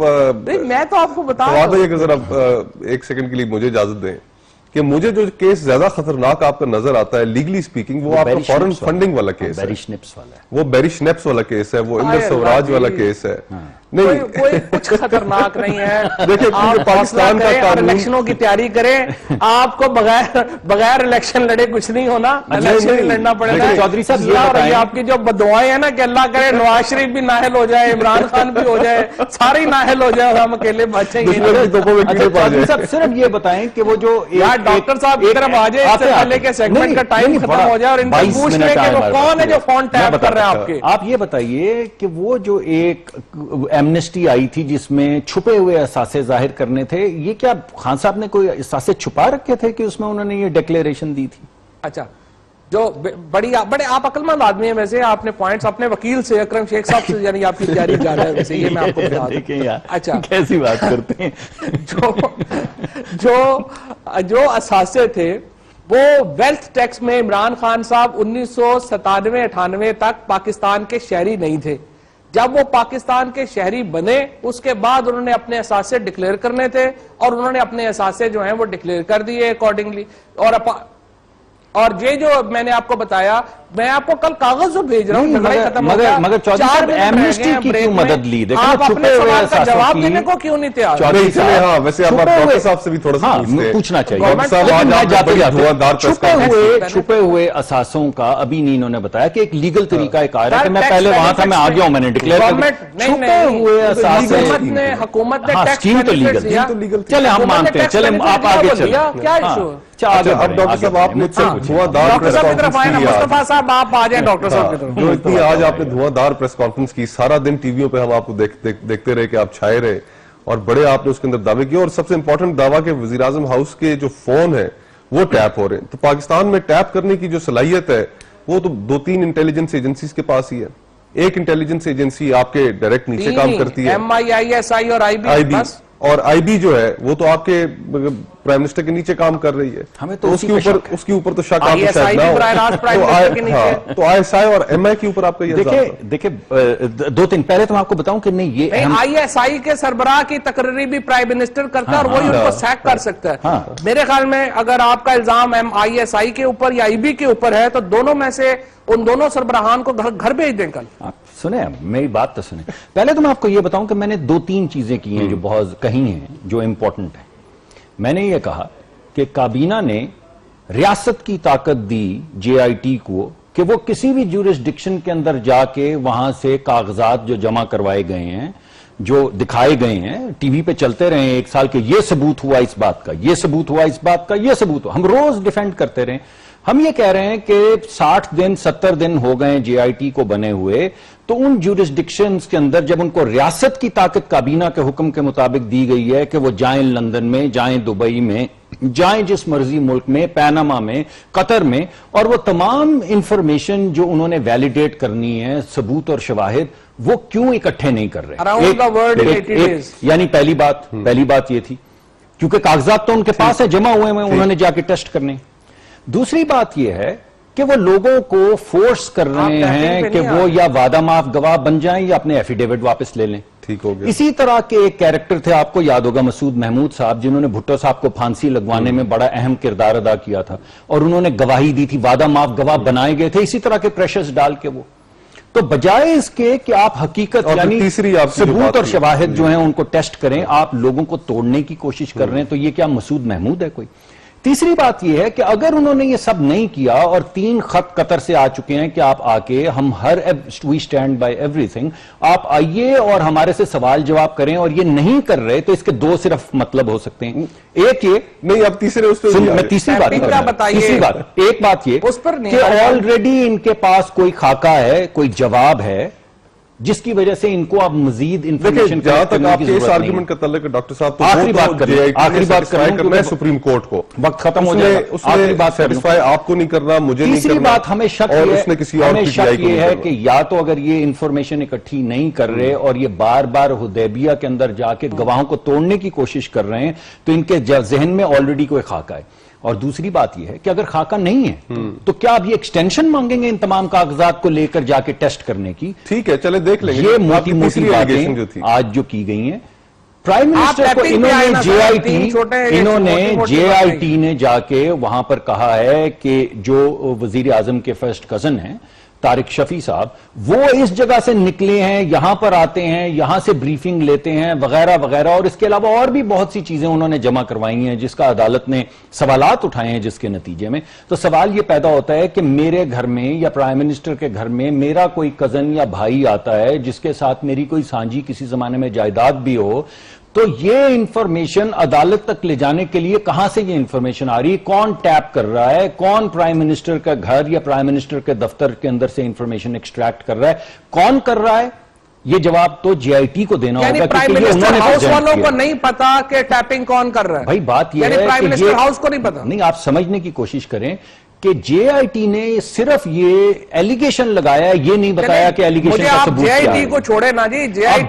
میں تو آپ کو بتا ذرا 1 سیکنڈ کے لیے مجھے اجازت دیں کہ مجھے جو کیس زیادہ خطرناک آپ کا نظر آتا ہے لیگلی سپیکنگ, وہ آپ کا فورن فنڈنگ والا کیس ہے. وہ بیری شنیپس والا کیس ہے, وہ اندر سوراج والا کیس ہے. نہیں کوئی کچھ خطرناک نہیں ہے. دیکھیں پاکستان کا قانون, الیکشنوں کی تیاری کریں. آپ کو بغیر الیکشن لڑے کچھ نہیں ہونا, الیکشن لڑنا پڑے گا. چودھری صاحب آپ کی جو بدعائیں ہیں نا کہ اللہ کرے نواز شریف بھی نااہل ہو جائے, عمران خان بھی ہو جائے, ساری نااہل ہو جائے اور ہم اکیلے بچیں گے. چودھری صاحب صرف یہ بتائیں کہ وہ جو ڈاکٹر صاحب کی طرف آ جائے, اس سے پہلے کہ سیگمنٹ کا ٹائم ختم ہو جائے, اور ان سے پوچھ لیں کہ وہ کون ہے جو فون ٹیپ کر رہے ہیں آپ کے. آپ یہ بتائیے کہ وہ جو ایک ایمنسٹی آئی تھی جس میں چھپے ہوئے اثاثے ظاہر کرنے تھے, یہ کیا خان صاحب نے کوئی اثاثے چھپا رکھے تھے کہ اس میں انہوں نے یہ ڈیکلیریشن دی تھی؟ اچھا جو بڑے آپ عقل مند آدمی ہیں, ویسے آپ نے پوائنٹس اپنے وکیل سے اکرم شیخ صاحب سے یعنی آپ کی تیاری جا رہا ہے ویسے, یہ میں آپ کو بتا دوں. اچھا کیسی بات کرتے ہیں. جو اثاثے تھے وہ ویلتھ ٹیکس میں عمران خان صاحب 1997-98 تک پاکستان کے شہری نہیں تھے. جب وہ پاکستان کے شہری بنے اس کے بعد انہوں نے اپنے اثاثے ڈکلیئر کرنے تھے اور انہوں نے اپنے اثاثے جو ہیں وہ ڈکلیئر کر دیے اکارڈنگلی. اور یہ جو میں نے آپ کو بتایا, میں آپ کو کل کاغذ جو بھیج رہا ہوں, مگر چودھری صاحب ایمنسٹی کی کیوں مدد لی؟ آپ اپنے سوال کا جواب دینے کو کیوں نہیں تیار؟ ہاں ویسے آپ ڈاکٹر صاحب سے بھی تھوڑا سا پوچھنا چاہیے. چھپے ہوئے اثاثوں کا ابھی نہیں انہوں نے بتایا کہ ایک لیگل طریقہ کار ہے کہ میں پہلے وہاں تھا, میں آ گیا ہوں, میں نے ڈکلیئر کر دیا. چھپے ہوئے اثاثے حکومت نے اسکیم تو لیگل, چلے ہم مانتے ہیں, چلے آپ آگے چلیں. کیا ایشو ہے؟ اب ڈاکٹر صاحب آپ نے مصطفیٰ صاحب آپ آ جائیں ڈاکٹر صاحب کی طرف. جو اتنی آج آپ نے دھواں دار پریس کانفرنس کی, سارا دن ٹی ویوں پہ ہم آپ کو دیکھتے رہے کہ آپ چھائے رہے اور بڑے آپ نے اس کے اندر دعوے کیے, اور سب سے امپورٹنٹ دعویٰ کہ وزیراعظم ہاؤس کے جو فون ہیں وہ ٹیپ ہو رہے ہیں. تو پاکستان میں ٹیپ کرنے کی جو صلاحیت ہے وہ تو 2-3 انٹیلیجنس ایجنسیز کے پاس ہی ہے. ایک انٹیلیجنس ایجنسی آپ کے ڈائریکٹ نیچے کام کرتی ہے, MI ISI اور IB, اور آئی بی جو ہے وہ تو آپ کے پرائم منسٹر کے نیچے کام کر رہی ہے. ہمیں تو اس کے اوپر تو شک آپ کو شاید نہ ہو. تو آئی ایس آئی اور ایم آئی کے اوپر آپ کا یہ دیکھیں 2-3 پہلے تو میں آپ کو بتاؤں کہ نہیں یہ آئی ایس آئی کے سربراہ کی تقرری بھی پرائم منسٹر کرتا ہے اور وہی ان کو سیک کر سکتا ہے. میرے خیال میں اگر آپ کا الزام آئی ایس آئی کے اوپر یا آئی بی کے اوپر ہے تو دونوں میں سے ان دونوں سربراہان کو گھر بھیج دیں کل. سنیں میری بات تو سنیں. پہلے تو میں آپ کو یہ بتاؤں کہ میں نے 2-3 چیزیں کی ہیں جو بہت کہی ہیں جو امپورٹنٹ ہیں. میں نے یہ کہا کہ کابینہ نے ریاست کی طاقت دی جے آئی ٹی کو کہ وہ کسی بھی جورسڈکشن کے اندر جا کے وہاں سے کاغذات جو جمع کروائے گئے ہیں جو دکھائے گئے ہیں ٹی وی پہ چلتے رہے ہیں 1 سال کے یہ ثبوت ہوا اس بات کا یہ ثبوت ہوا اس بات کا یہ ثبوت ہوا. ہم روز ڈیفینڈ کرتے رہے. ہم یہ کہہ رہے ہیں کہ 60 دن 70 دن ہو گئے جے آئی ٹی کو بنے ہوئے تو ان جورسڈکشنز کے اندر جب ان کو ریاست کی طاقت کابینہ کے حکم کے مطابق دی گئی ہے کہ وہ جائیں لندن میں جائیں دبئی میں جائیں جس مرضی ملک میں پیناما میں قطر میں اور وہ تمام انفارمیشن جو انہوں نے ویلیڈیٹ کرنی ہے ثبوت اور شواہد وہ کیوں اکٹھے نہیں کر رہے. یعنی پہلی بات یہ تھی کیونکہ کاغذات تو ان کے پاس ہے جمع ہوئے ہیں انہوں نے جا کے ٹیسٹ کرنے. دوسری بات یہ ہے کہ وہ لوگوں کو فورس کر رہے ہیں کہ وہ یا وعدہ معاف گواہ بن جائیں یا اپنے ایفیڈیوٹ واپس لے لیں. ٹھیک ہو گیا. اسی طرح کے ایک کیریکٹر تھے آپ کو یاد ہوگا مسعود محمود صاحب جنہوں نے بھٹو صاحب کو پھانسی لگوانے میں بڑا اہم کردار ادا کیا تھا اور انہوں نے گواہی دی تھی وعدہ معاف گواہ بنائے گئے تھے اسی طرح کے پریشرز ڈال کے وہ. تو بجائے اس کے کہ آپ حقیقت یعنی ثبوت اور شواہد جو ہیں ان کو ٹیسٹ کریں آپ لوگوں کو توڑنے کی کوشش کر رہے ہیں. تو یہ کیا مسعود محمود ہے کوئی؟ تیسری بات یہ ہے کہ اگر انہوں نے یہ سب نہیں کیا اور 3 خط قطر سے آ چکے ہیں کہ آپ آ کے ہم وی اسٹینڈ بائی ایوری تھنگ آپ آئیے اور ہمارے سے سوال جواب کریں اور یہ نہیں کر رہے تو اس کے 2 صرف مطلب ہو سکتے ہیں. ایک یہ نہیں اب تیسرے میں تیسری بات ایک بات یہ کہ آلریڈی ان کے پاس کوئی خاکہ ہے کوئی جواب ہے جس کی وجہ سے ان کو اب مزید انفارمیشن جہاں تک آپ کے اس آرگیومنٹ کا تعلق ہے ڈاکٹر صاحب تو آخری بات کرنا ہے سپریم کورٹ کو وقت ختم ہو جائے گا. آخری بات سیٹسفائی آپ کو نہیں کرنا مجھے نہیں کرنا. تیسری بات ہمیں شک یہ ہے کہ یا تو اگر یہ انفارمیشن اکٹھی نہیں کر رہے اور یہ بار بار حدیبیہ کے اندر جا کے گواہوں کو توڑنے کی کوشش کر رہے ہیں تو ان کے ذہن میں آلریڈی کوئی خاکہ ہے. اور دوسری بات یہ ہے کہ اگر خاکہ نہیں ہے تو کیا اب یہ ایکسٹینشن مانگیں گے ان تمام کاغذات کو لے کر جا کے ٹیسٹ کرنے کی؟ ٹھیک ہے چلے دیکھ لیں گے. یہ موٹی باتیں آج جو کی گئی ہیں پرائم منسٹر کو انہوں نے جے آئی ٹی نے جا کے وہاں پر کہا ہے کہ جو وزیر اعظم کے فرسٹ کزن ہیں طارق شفیع صاحب وہ اس جگہ سے نکلے ہیں یہاں پر آتے ہیں یہاں سے بریفنگ لیتے ہیں وغیرہ وغیرہ اور اس کے علاوہ اور بھی بہت سی چیزیں انہوں نے جمع کروائی ہیں جس کا عدالت نے سوالات اٹھائے ہیں جس کے نتیجے میں. تو سوال یہ پیدا ہوتا ہے کہ میرے گھر میں یا پرائم منسٹر کے گھر میں میرا کوئی کزن یا بھائی آتا ہے جس کے ساتھ میری کوئی سانجھی کسی زمانے میں جائیداد بھی ہو تو یہ انفارمیشن عدالت تک لے جانے کے لیے کہاں سے یہ انفارمیشن آ رہی ہے کون ٹیپ کر رہا ہے کون پرائم منسٹر کا گھر یا پرائم منسٹر کے دفتر کے اندر سے انفارمیشن ایکسٹریکٹ کر رہا ہے کون کر رہا ہے یہ جواب تو جے آئی ٹی کو دینا ہوگا پرائم منسٹر ہاؤس والوں کو نہیں پتا کہ ٹیپنگ کون کر رہا ہے. بھائی بات یہ ہے پرائم منسٹر ہاؤس کو نہیں پتا. نہیں آپ سمجھنے کی کوشش کریں کہ جے آئی ٹی نے صرف یہ ایلیگیشن لگایا یہ نہیں بتایا کہ ایلیگیشن کا ثبوت کیا ہے. جے آئی ٹی کو چھوڑے نا جی جے آئی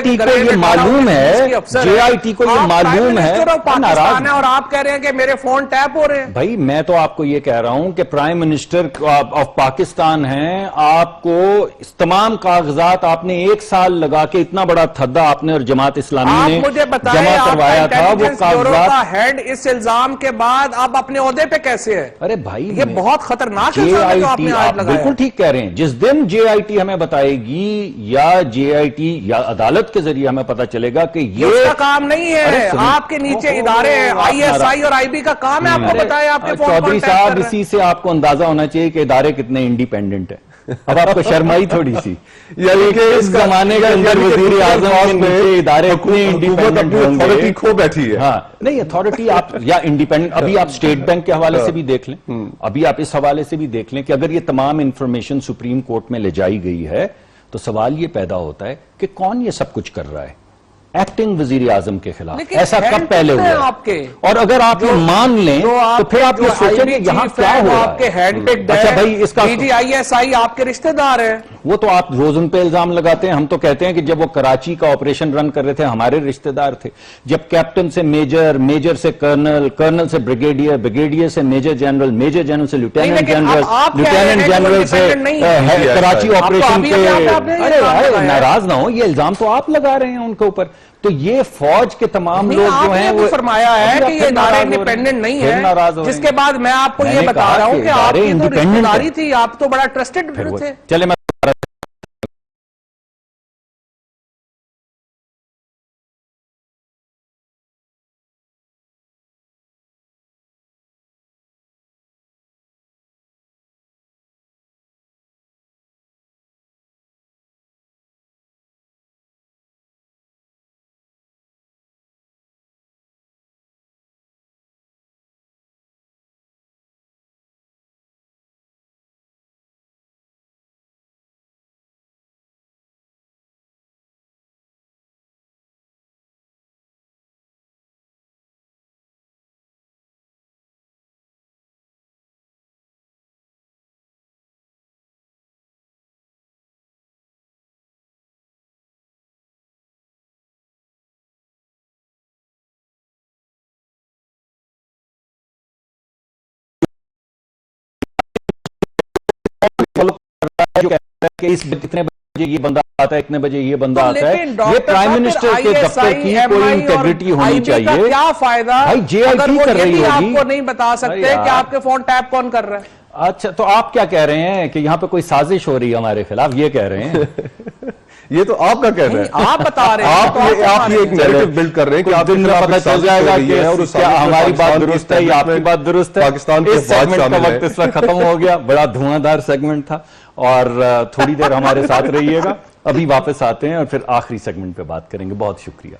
ٹی کو یہ معلوم ہے جے آئی ٹی کو یہ معلوم ہے پاکستان ہے اور آپ کہہ رہے ہیں کہ میرے فون ٹیپ ہو رہے ہیں. بھائی میں تو آپ کو یہ کہہ رہا ہوں کہ پرائم منسٹر آف پاکستان ہیں آپ کو تمام کاغذات آپ نے 1 سال لگا کے اتنا بڑا تھدا آپ نے اور جماعت اسلامی نے جمع کروایا تھا وہ کاغذات ہیڈ اس الزام کے بعد آپ اپنے عہدے پہ کیسے ہے؟ ارے بھائی یہ بہت خطرناک ہے جو آپ نے آج لگایا. بالکل ٹھیک کہہ رہے ہیں. جس دن جے آئی ٹی ہمیں بتائے گی یا جے آئی ٹی یا عدالت کے ذریعے ہمیں پتا چلے گا کہ یہ اس کا کام نہیں ہے. آپ کے نیچے ادارے ہیں آئی ایس آئی اور آئی بی کا کام ہے آپ کو بتائے آپ کے فون چودھری صاحب اسی سے آپ کو اندازہ ہونا چاہیے کہ ادارے کتنے انڈیپینڈنٹ ہیں. اب آپ کو شرمائی تھوڑی سی یعنی کہ اس زمانے کے اندر وزیر اعظم کے ادارے اتنے انڈیپینڈنٹ اتھارٹی کھو بیٹھی ہے. ہاں نہیں اتھارٹی آپ یا انڈیپینڈنٹ ابھی آپ اسٹیٹ بینک کے حوالے سے بھی دیکھ لیں ابھی آپ اس حوالے سے بھی دیکھ لیں کہ اگر یہ تمام انفارمیشن سپریم کورٹ میں لے جائی گئی ہے تو سوال یہ پیدا ہوتا ہے کہ کون یہ سب کچھ کر رہا ہے. ایکٹنگ وزیر اعظم کے خلاف. لیکن ایسا کب پہلے ہوا آپ کے؟ اور اگر آپ یہ مان لیں تو پھر آپ یہ سوچیں کہ یہاں کیا ہو رہا ہے. آپ کے ہینڈ پکڈ ہے. اچھا بھائی اس کا DGISI آپ کے رشتہ دار ہیں. وہ تو آپ روز ان پہ الزام لگاتے ہیں. ہم تو کہتے ہیں کہ جب وہ کراچی کا آپریشن رن کر رہے تھے ہمارے رشتہ دار تھے. جب کیپٹن سے میجر، میجر سے کرنل، کرنل سے بریگیڈیئر، بریگیڈیئر سے میجر جنرل، میجر جنرل سے لیفٹیننٹ جنرل، لیفٹیننٹ جنرل سے کراچی آپریشن کے. ناراض نہ ہو، یہ الزام تو آپ لگا رہے ہیں ان کے اوپر. تو یہ فوج کے تمام لوگ جو ہیں وہ فرمایا ہے کہ یہ ادارے انڈیپینڈنٹ نہیں ہے، جس کے بعد میں آپ کو یہ بتا رہا ہوں کہ آپ کی تو رشتہ داری تھی، آپ تو بڑا ٹرسٹڈ تھے. چلے میں اتنے بجے یہ بندہ آتا ہے، اتنے بجے یہ بندہ آتا ہے. یہ پرائم منسٹر کے دفتر کی کوئی انٹیگریٹی ہونی چاہیے. کیا فائدہ بھائی جے آئی ٹی کر رہی ہوگی. آپ کو نہیں بتا سکتے کہ آپ کے فون ٹیپ کون کر رہا ہے. اچھا تو آپ کیا کہہ رہے ہیں کہ یہاں پہ کوئی سازش ہو رہی ہے ہمارے خلاف، یہ کہہ رہے ہیں؟ یہ تو آپ کا کہنا ہے. آپ بتا رہے ہیں، آپ یہ ایک نیریٹو بلڈ کر رہے ہیں کہ آپ دن میں پتہ چل جائے گا کہ ہماری بات درست ہے یا آپ کی بات درست ہے. پاکستان کے سیگمنٹ کا وقت اس وقت ختم ہو گیا. بڑا دھواں دار سیگمنٹ تھا اور تھوڑی دیر ہمارے ساتھ رہیے گا. ابھی واپس آتے ہیں اور پھر آخری سیگمنٹ پہ بات کریں گے. بہت شکریہ.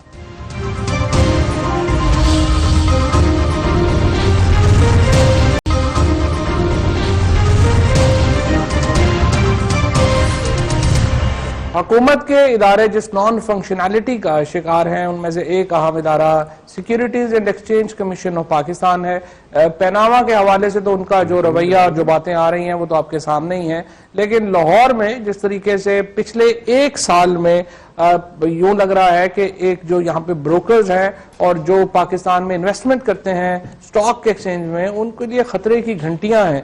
حکومت کے ادارے جس نان فنکشنالٹی کا شکار ہیں ان میں سے ایک اہم ادارہ securities and exchange commission of Pakistan ہے. پیناما کے حوالے سے تو ان کا جو رویہ اور جو باتیں آ رہی ہیں وہ تو آپ کے سامنے ہی ہیں، لیکن لاہور میں جس طریقے سے پچھلے ایک سال میں یوں لگ رہا ہے کہ ایک جو یہاں پہ بروکرز ہیں اور جو پاکستان میں انویسٹمنٹ کرتے ہیں سٹاک ایکسچینج میں، ان کے لیے خطرے کی گھنٹیاں ہیں،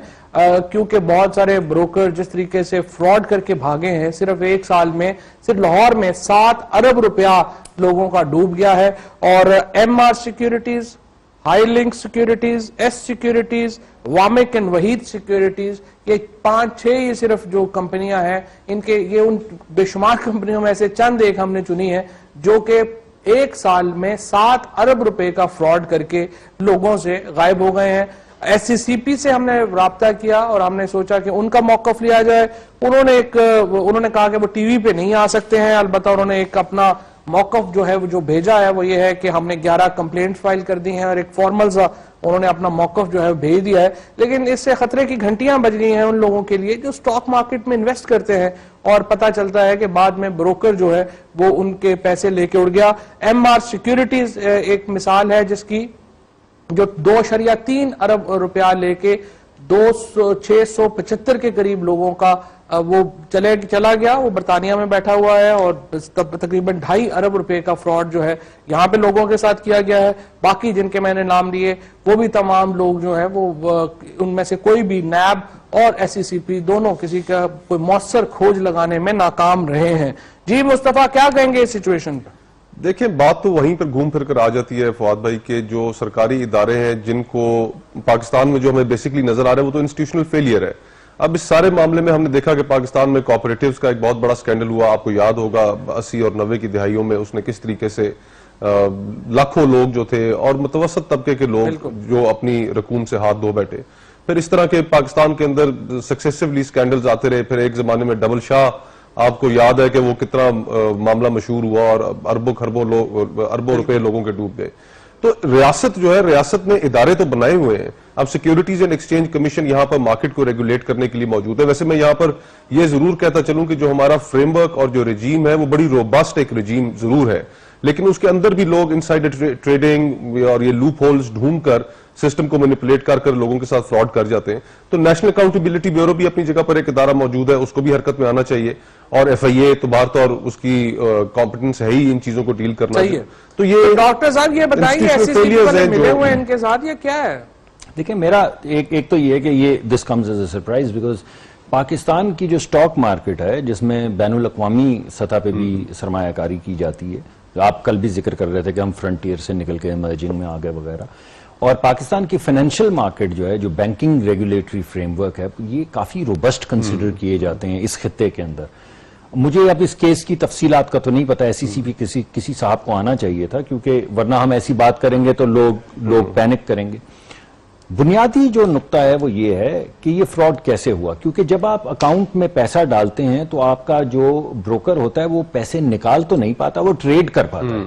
کیونکہ بہت سارے بروکر جس طریقے سے فراڈ کر کے بھاگے ہیں. صرف ایک سال میں صرف لاہور میں 7 ارب روپیہ لوگوں کا ڈوب گیا ہے. اور M R securities, high link securities, S securities, Wamiq and Waheed securities, یہ 5-6 یہ صرف جو کمپنیاں ہیں ان کے، یہ ان بے شمار کمپنیوں میں سے چند ایک ہم نے چنی ہے جو کہ ایک سال میں 7 ارب روپے کا فراڈ کر کے لوگوں سے غائب ہو گئے ہیں. SCCP سے ہم نے رابطہ کیا اور ہم نے سوچا کہ ان کا موقف لیا جائے. انہوں نے کہا کہ وہ ٹی وی پہ نہیں آ سکتے ہیں، البتہ انہوں نے ایک اپنا موقف جو ہے وہ جو بھیجا ہے وہ یہ ہے کہ ہم نے 11 کمپلینٹ فائل کر دی ہیں اور ایک فارمل سا انہوں نے اپنا موقف جو ہے بھیج دیا ہے. لیکن اس سے خطرے کی گھنٹیاں بج گئی ہیں ان لوگوں کے لیے جو سٹاک مارکیٹ میں انویسٹ کرتے ہیں اور پتہ چلتا ہے کہ بعد میں بروکر جو ہے وہ ان کے پیسے لے کے اڑ گیا. ایم آر سیکیورٹیز ایک مثال ہے جس کی جو 2.3 ارب روپیہ لے کے 675 کے قریب لوگوں کا وہ چلا گیا. وہ برطانیہ میں بیٹھا ہوا ہے اور تقریباً 2.5 ارب روپے کا فراڈ جو ہے یہاں پہ لوگوں کے ساتھ کیا گیا ہے. باقی جن کے میں نے نام لیے وہ بھی تمام لوگ جو ہیں وہ ان میں سے کوئی بھی نیب اور SCCP دونوں کسی کا کوئی مؤثر کھوج لگانے میں ناکام رہے ہیں. جی مصطفیٰ کیا کہیں گے اس سچویشن پہ؟ دیکھیں بات تو وہیں پر گھوم پھر کر آ جاتی ہے فواد بھائی کہ جو سرکاری ادارے ہیں جن کو پاکستان میں جو ہمیں بیسکلی نظر آ رہا ہے وہ تو انسٹیٹیوشنل فیلئر ہے. اب اس سارے معاملے میں ہم نے دیکھا کہ پاکستان میں کوآپریٹیوز کا ایک بہت بڑا سکینڈل ہوا. آپ کو یاد ہوگا 80 اور 90 کی دہائیوں میں اس نے کس طریقے سے لاکھوں لوگ جو تھے اور متوسط طبقے کے لوگ جو اپنی رکون سے ہاتھ دھو بیٹھے. پھر اس طرح کے پاکستان کے اندر سکسیسیولی سکینڈلز آتے رہے. پھر ایک زمانے میں ڈبل شاہ آپ کو یاد ہے کہ وہ کتنا معاملہ مشہور ہوا اور اربوں روپے لوگوں کے ڈوب گئے. تو ریاست جو ہے ریاست میں ادارے تو بنائے ہوئے ہیں. اب سیکیورٹیز اینڈ ایکسچینج کمیشن یہاں پر مارکیٹ کو ریگولیٹ کرنے کے لیے موجود ہے. ویسے میں یہاں پر یہ ضرور کہتا چلوں کہ جو ہمارا فریم ورک اور جو رجیم ہے وہ بڑی روبسٹ ایک رجیم ضرور ہے, لیکن اس کے اندر بھی لوگ انسائڈر ٹریڈنگ اور یہ لوپ ہولز ڈھونڈ کر سسٹم کو مینیپولیٹ کر لوگوں کے ساتھ فراڈ کر جاتے ہیں. تو نیشنل اکاؤنٹیبلٹی بیورو بھی اپنی جگہ پر ایک ادارہ موجود ہے, اس کو بھی حرکت میں آنا چاہیے, اور ایف آئی اے تو بار طور اس کی کمپٹنس ہے ہی ان چیزوں کو ڈیل کرنا. تو یہ ڈاکٹر صاحب یہ بتائیے ایسی ملے ہوئے ان کے ساتھ یہ کیا ہے؟ دیکھیں میرا ایک تو یہ ہے کہ یہ this comes as a surprise because Pakistan کی جو سٹاک مارکیٹ ہے جس میں بین الاقوامی سطح پہ بھی سرمایہ کاری کی جاتی ہے, آپ کل بھی ذکر کر رہے تھے کہ ہم فرنٹیئر سے نکل کے ایمرجنگ میں آ گئے وغیرہ, اور پاکستان کی فائنینشیل مارکیٹ جو ہے, جو بینکنگ ریگولیٹری فریم ورک ہے, یہ کافی روبسٹ کنسیڈر کیے جاتے ہیں اس خطے کے اندر. مجھے اب اس کیس کی تفصیلات کا تو نہیں پتا, ایس ای سی بھی کسی صاحب کو آنا چاہیے تھا, کیونکہ ورنہ ہم ایسی بات کریں گے تو لوگ پینک کریں گے. بنیادی جو نقطہ ہے وہ یہ ہے کہ یہ فراڈ کیسے ہوا, کیونکہ جب آپ اکاؤنٹ میں پیسہ ڈالتے ہیں تو آپ کا جو بروکر ہوتا ہے وہ پیسے نکال تو نہیں پاتا, وہ ٹریڈ کر پاتا ہے.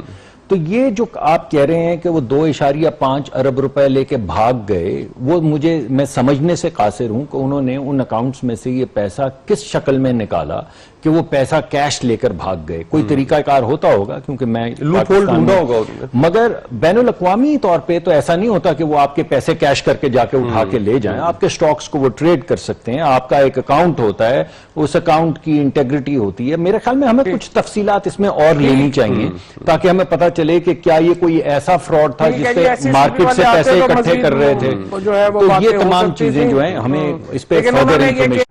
تو یہ جو آپ کہہ رہے ہیں کہ وہ 2.5 ارب روپے لے کے بھاگ گئے, وہ میں سمجھنے سے قاصر ہوں کہ انہوں نے ان اکاؤنٹس میں سے یہ پیسہ کس شکل میں نکالا کہ وہ پیسہ کیش لے کر بھاگ گئے. کوئی طریقہ کار ہوتا ہوگا, کیونکہ میں لوپ ہول ڈھونڈا ہوگا, مگر بین الاقوامی طور پہ تو ایسا نہیں ہوتا کہ وہ آپ کے پیسے کیش کر کے جا کے اٹھا کے لے جائیں. آپ کے سٹاکس کو وہ ٹریڈ کر سکتے ہیں, آپ کا ایک اکاؤنٹ ہوتا ہے, اس اکاؤنٹ کی انٹیگریٹی ہوتی ہے. میرے خیال میں ہمیں کچھ تفصیلات اس میں اور لینی چاہیے تاکہ ہمیں پتہ چلے کہ کیا یہ کوئی ایسا فراڈ تھا جس سے مارکیٹ سے پیسے اکٹھے کر رہے تھے. تو یہ تمام چیزیں جو ہیں ہمیں اس پہ فردر انفارمیشن